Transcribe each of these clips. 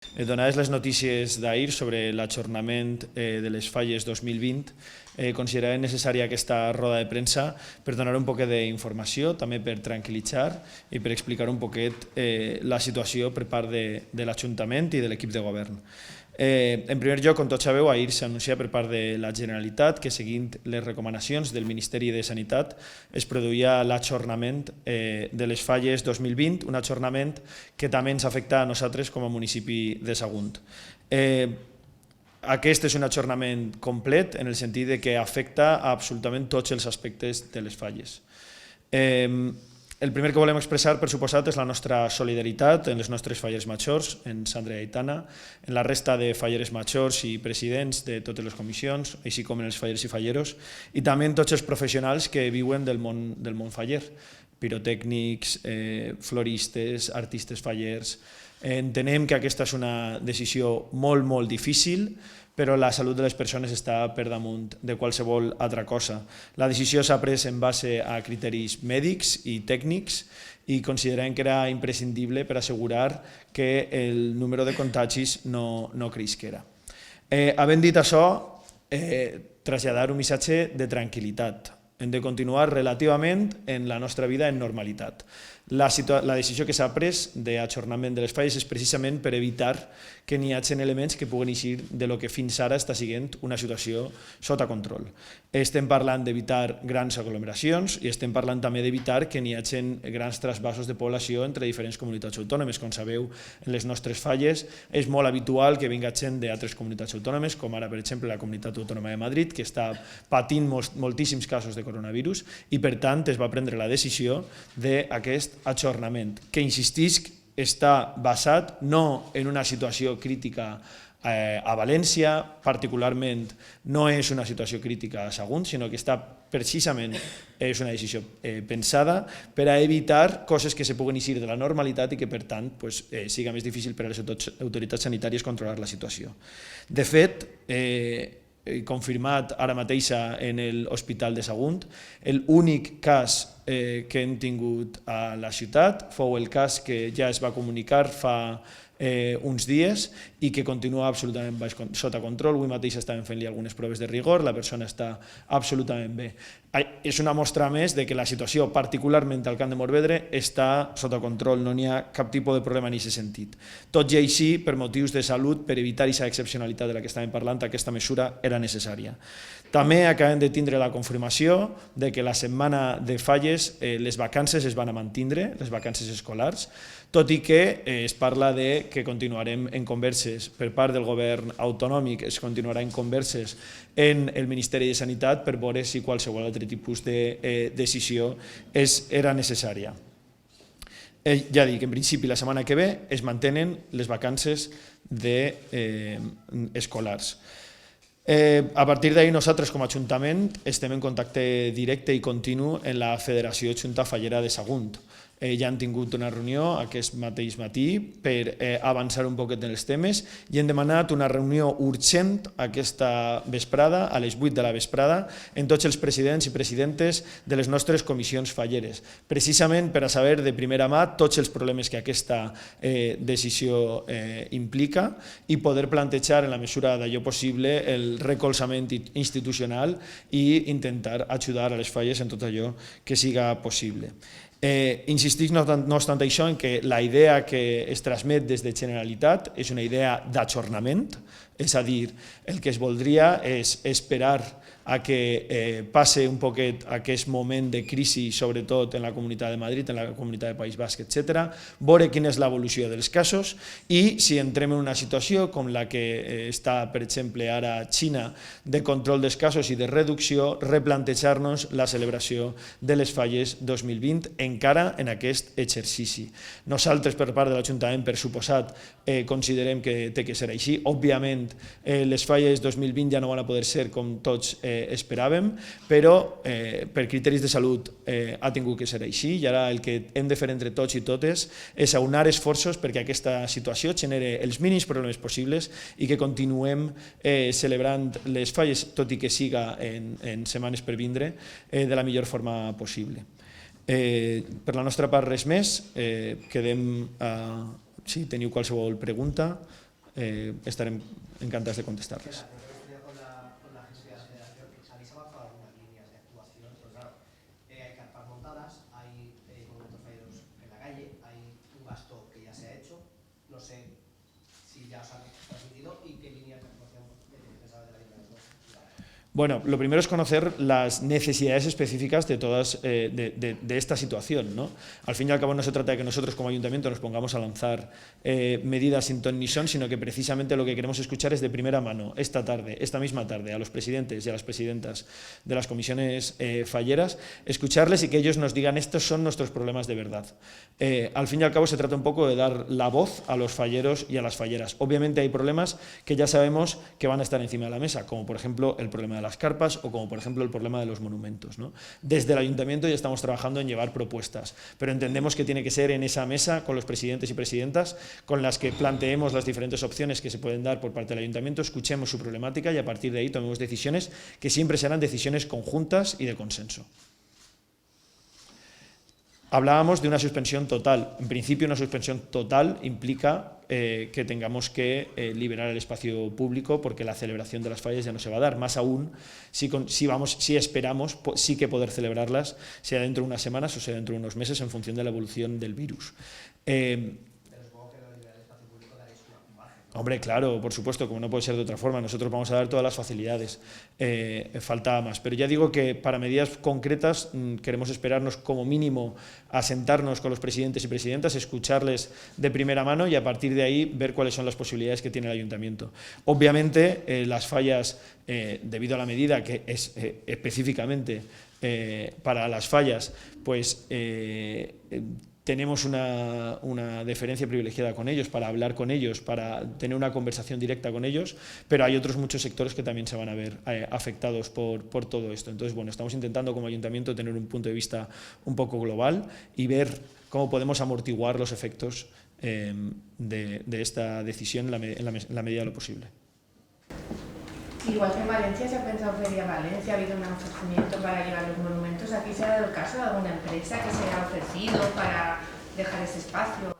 Donades les notícies d'ahir sobre l'ajornament de les falles 2020, consideràvem necessària aquesta roda de premsa per donar un poquet d'informació, també per tranquil·litzar i per explicar un poquet la situació per part de l'Ajuntament i de l'equip de govern. En primer lloc, com tots sabeu, ahir s'anuncia per part de la Generalitat que, seguint les recomanacions del Ministeri de Sanitat, es produïa l'ajornament de les falles 2020, un ajornament que també ens afecta a nosaltres com a municipi de Sagunt. Aquest és un ajornament complet en el sentit que afecta a absolutament tots els aspectes de les falles. El primer que volem expressar, per suposat, és la nostra solidaritat en les nostres falleres majors, en Sandra i Aitana, en la resta de falleres majors i presidents de totes les comissions, així com en els falleres i falleros, i també en tots els professionals que viuen del món faller, pirotècnics, floristes, artistes fallers. Entenem que aquesta és una decisió molt, molt difícil, però la salut de les persones està per damunt de qualsevol altra cosa. La decisió s'ha pres en base a criteris mèdics i tècnics i considerem que era imprescindible per assegurar que el número de contagis no cresquera. Havent dit això, traslladar un missatge de tranquil·litat. Hem de continuar relativament en la nostra vida en normalitat. La decisió que s'ha pres d'ajornament de les falles és precisament per evitar que n'hi hagi elements que puguen eixir de lo que fins ara està sent una situació sota control. Estem parlant d'evitar grans aglomeracions i estem parlant també d'evitar que n'hi hagi grans trasbasos de població entre diferents comunitats autònomes. Com sabeu, en les nostres falles és molt habitual que vinga gent d'altres comunitats autònomes, com ara, per exemple, la Comunitat Autònoma de Madrid, que està patint moltíssims casos de coronavirus i, per tant, es va prendre la decisió d'aquest ajornament, que, insistisc, està basat no en una situació crítica a València, particularment no és una situació crítica a Sagunt, sinó que està precisament és una decisió pensada per a evitar coses que se puguen eixir de la normalitat i que, per tant, siga més difícil per a les autoritats sanitàries controlar la situació. De fet, confirmat ara mateix en l'Hospital de Sagunt, l'únic cas que hem tingut a la ciutat fou el cas que ja es va comunicar fa uns dies i que continua absolutament sota control. Avui mateix estàvem fent-li algunes proves de rigor, la persona està absolutament bé. És una mostra més de que la situació, particularment al Camp de Morvedre, està sota control, no n'hi ha cap tipus de problema en aquest sentit. Tot i així, per motius de salut, per evitar aquesta excepcionalitat de la que estàvem parlant, aquesta mesura era necessària. També acabem de tindre la confirmació de que la setmana de falles les vacances es van a mantindre, les vacances escolars, tot i que es parla de que continuarem en converses per part del govern autonòmic, es continuarà en converses en el Ministeri de Sanitat per veure si qualsevol altre tipus de decisió era necessària. Ja dic, en principi la setmana que ve es mantenen les vacances escolars. A partir d'ahir nosaltres com a Ajuntament estem en contacte directe i continu en la Federació Junta Fallera de Sagunt. Ja han tingut una reunió aquest mateix matí per avançar un poquet en els temes i hem demanat una reunió urgent aquesta vesprada, a les 8 de la vesprada, en tots els presidents i presidentes de les nostres comissions falleres, precisament per a saber de primera mà tots els problemes que aquesta decisió implica i poder plantejar en la mesura d'allò possible el recolzament institucional i intentar ajudar a les falles en tot allò que siga possible. Insistic, no obstant això, en que la idea que es transmet des de Generalitat és una idea d'ajornament, és a dir, el que es voldria és esperar a que passe un poquet aquest moment de crisi, sobretot en la Comunitat de Madrid, en la Comunitat de País Basc, etc., veure quina és l'evolució dels casos i si entrem en una situació com la que està, per exemple, ara a Xina, de control dels casos i de reducció, replantejar-nos la celebració de les falles 2020 encara en aquest exercici. Nosaltres, per part de l'Ajuntament, per suposat, considerem que té que ser així. Òbviament, les falles 2020 ja no van a poder ser com tots esperàvem, però per criteris de salut ha tingut que ser així i ara el que hem de fer entre tots i totes és aunar esforços perquè aquesta situació genere els mínims problemes possibles i que continuem celebrant les falles, tot i que siga en setmanes per vindre, de la millor forma possible. Per la nostra part res més, quedem, si teniu qualsevol pregunta, estaré encantados de contestarles. Bueno, lo primero es conocer las necesidades específicas de todas de esta situación, ¿no? Al fin y al cabo no se trata de que nosotros como ayuntamiento nos pongamos a lanzar medidas sin ton ni son, sino que precisamente lo que queremos escuchar es de primera mano, esta misma tarde, a los presidentes y a las presidentas de las comisiones falleras, escucharles y que ellos nos digan estos son nuestros problemas de verdad. Al fin y al cabo se trata un poco de dar la voz a los falleros y a las falleras. Obviamente hay problemas que ya sabemos que van a estar encima de la mesa, como por ejemplo el problema de las carpas o como por ejemplo el problema de los monumentos, ¿no? Desde el ayuntamiento ya estamos trabajando en llevar propuestas, pero entendemos que tiene que ser en esa mesa con los presidentes y presidentas con las que planteemos las diferentes opciones que se pueden dar por parte del ayuntamiento, escuchemos su problemática y a partir de ahí tomemos decisiones que siempre serán decisiones conjuntas y de consenso. Hablábamos de una suspensión total. En principio, una suspensión total implica que tengamos que liberar el espacio público porque la celebración de las fallas ya no se va a dar. Más aún, si esperamos sí que poder celebrarlas, sea dentro de unas semanas o sea dentro de unos meses, en función de la evolución del virus. Hombre, claro, por supuesto, como no puede ser de otra forma, nosotros vamos a dar todas las facilidades, faltaba más. Pero ya digo que para medidas concretas queremos esperarnos como mínimo a sentarnos con los presidentes y presidentas, escucharles de primera mano y a partir de ahí ver cuáles son las posibilidades que tiene el ayuntamiento. Obviamente, las fallas, debido a la medida que es específicamente para las fallas, pues tenemos una deferencia privilegiada con ellos, para hablar con ellos, para tener una conversación directa con ellos, pero hay otros muchos sectores que también se van a ver afectados por todo esto. Entonces, bueno, estamos intentando como ayuntamiento tener un punto de vista un poco global y ver cómo podemos amortiguar los efectos de esta decisión en la medida de lo posible. Igual que en Valencia se ha pensado Feria Valencia, ha habido un ofrecimiento para llevar los monumentos. ¿Aquí se ha dado el caso de alguna empresa que se haya ofrecido para dejar ese espacio?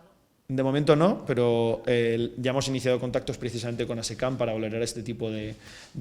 De momento no, pero ya hemos iniciado contactos precisamente con ASECAM para valorar este tipo de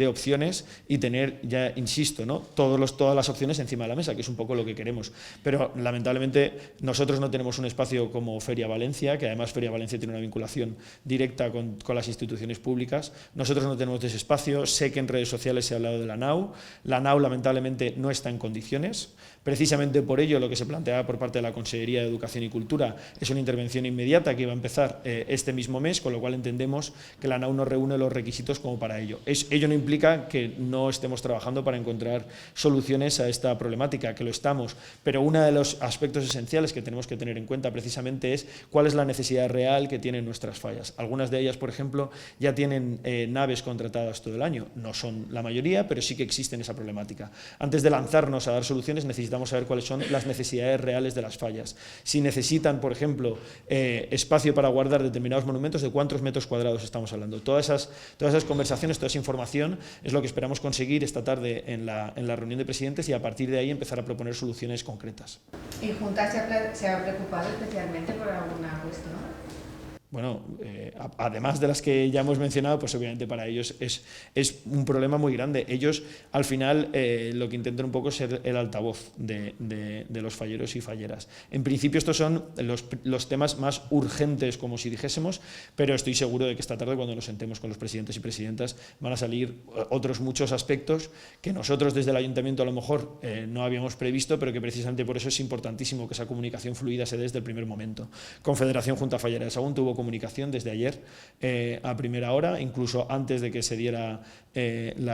opciones y tener, ya insisto, ¿no?, todas las opciones encima de la mesa, que es un poco lo que queremos. Pero lamentablemente nosotros no tenemos un espacio como Feria Valencia, que además Feria Valencia tiene una vinculación directa con las instituciones públicas. Nosotros no tenemos ese espacio. Sé que en redes sociales se ha hablado de la NAU. La NAU lamentablemente no está en condiciones. Precisamente por ello lo que se planteaba por parte de la Consellería de Educación y Cultura es una intervención inmediata que iba a empezar este mismo mes, con lo cual entendemos que la NAU no reúne los requisitos como para ello. Ello no implica que no estemos trabajando para encontrar soluciones a esta problemática, que lo estamos, pero uno de los aspectos esenciales que tenemos que tener en cuenta precisamente es cuál es la necesidad real que tienen nuestras fallas. Algunas de ellas, por ejemplo, ya tienen naves contratadas todo el año, no son la mayoría, pero sí que existen esa problemática. Antes de lanzarnos a dar soluciones necesitamos saber cuáles son las necesidades reales de las fallas. Si necesitan, por ejemplo, espacio para guardar determinados monumentos, ¿de cuántos metros cuadrados estamos hablando? Todas esas conversaciones, toda esa información es lo que esperamos conseguir esta tarde en la reunión de presidentes y a partir de ahí empezar a proponer soluciones concretas. ¿Y Junta se ha preocupado especialmente por alguna cuestión? Bueno, además de las que ya hemos mencionado, pues obviamente para ellos es un problema muy grande. Ellos, al final, lo que intentan un poco es ser el altavoz de los falleros y falleras. En principio estos son los temas más urgentes, como si dijésemos, pero estoy seguro de que esta tarde, cuando nos sentemos con los presidentes y presidentas, van a salir otros muchos aspectos que nosotros desde el ayuntamiento a lo mejor no habíamos previsto, pero que precisamente por eso es importantísimo que esa comunicación fluida se dé desde el primer momento. Confederación Junta Fallera de Sahagún tuvo comunicación desde ayer a primera hora, incluso antes de que se diera el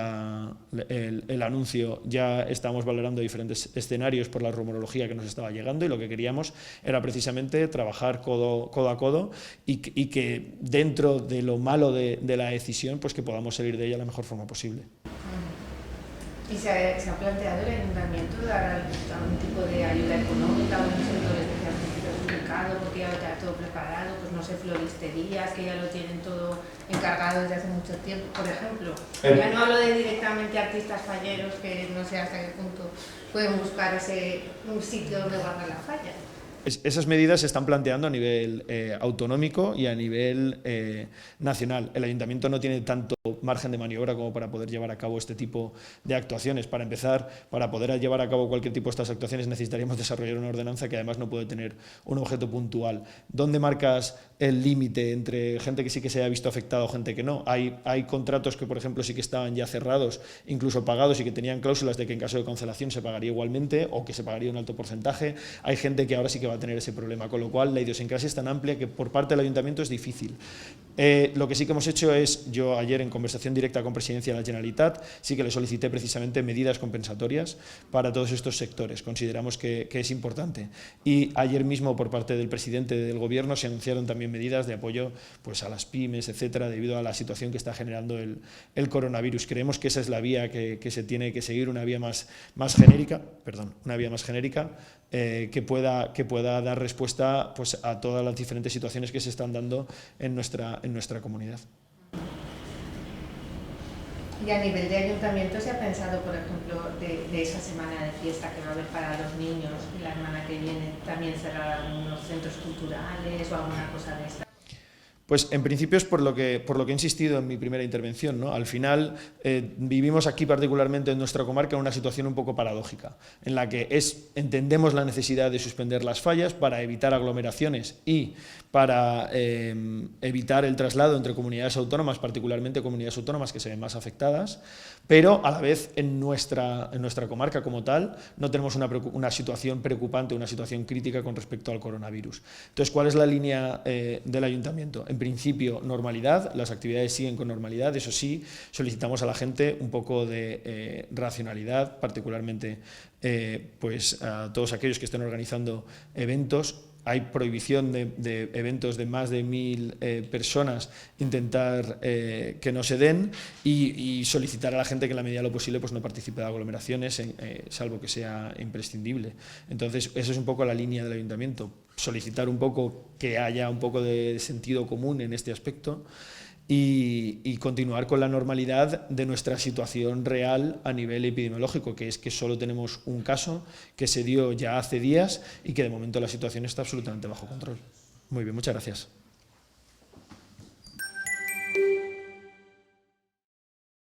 anuncio. Ya estamos valorando diferentes escenarios por la rumorología que nos estaba llegando y lo que queríamos era precisamente trabajar codo a codo y que dentro de lo malo de la decisión, pues que podamos salir de ella de la mejor forma posible. ¿Y se ha planteado el ayuntamiento dar algún tipo de ayuda económica a un sector especialmente perjudicado porque ya está todo preparado? Pues no sé, floristerías que ya lo tienen todo encargado desde hace mucho tiempo, por ejemplo. Ya no hablo de directamente artistas falleros que no sé hasta qué punto pueden buscar un sitio donde guardar la falla. Esas medidas se están planteando a nivel autonómico y a nivel nacional. El ayuntamiento no tiene tanto margen de maniobra como para poder llevar a cabo este tipo de actuaciones. Para empezar, para poder llevar a cabo cualquier tipo de estas actuaciones necesitaríamos desarrollar una ordenanza que además no puede tener un objeto puntual. ¿Dónde marcas el límite entre gente que sí que se haya visto afectada o gente que no? Hay contratos que, por ejemplo, sí que estaban ya cerrados, incluso pagados, y que tenían cláusulas de que en caso de cancelación se pagaría igualmente o que se pagaría un alto porcentaje. Hay gente que ahora sí que va a tener ese problema, con lo cual la idiosincrasia es tan amplia que por parte del ayuntamiento es difícil. Lo que sí que hemos hecho es, yo ayer en conversación directa con Presidencia de la Generalitat, sí que le solicité precisamente medidas compensatorias para todos estos sectores. Consideramos que es importante. Y ayer mismo por parte del presidente del Gobierno se anunciaron también medidas de apoyo pues, a las pymes, etcétera, debido a la situación que está generando el coronavirus. Creemos que esa es la vía que se tiene que seguir, una vía más genérica, que pueda dar respuesta pues, a todas las diferentes situaciones que se están dando en nuestra comunidad. Y a nivel de ayuntamiento, ¿se ha pensado, por ejemplo, de esa semana de fiesta que va a haber para los niños y la semana que viene también cerrar algunos centros culturales o alguna cosa de esta? Pues en principio es por lo que he insistido en mi primera intervención, ¿no? Al final vivimos aquí particularmente en nuestra comarca una situación un poco paradójica, en la que entendemos la necesidad de suspender las fallas para evitar aglomeraciones y para evitar el traslado entre comunidades autónomas, particularmente comunidades autónomas que se ven más afectadas, pero a la vez en nuestra comarca como tal no tenemos una situación preocupante, una situación crítica con respecto al coronavirus. Entonces, ¿cuál es la línea del ayuntamiento? En principio, normalidad, las actividades siguen con normalidad, eso sí, solicitamos a la gente un poco de racionalidad, particularmente pues a todos aquellos que estén organizando eventos. Hay prohibición de eventos de más de 1000 personas, intentar que no se den y solicitar a la gente que en la medida de lo posible pues no participe de aglomeraciones, salvo que sea imprescindible. Entonces, esa es un poco la línea del ayuntamiento, solicitar un poco que haya un poco de sentido común en este aspecto y continuar con la normalidad de nuestra situación real a nivel epidemiológico, que es que solo tenemos un caso que se dio ya hace días y que de momento la situación está absolutamente bajo control. Muy bien, muchas gracias.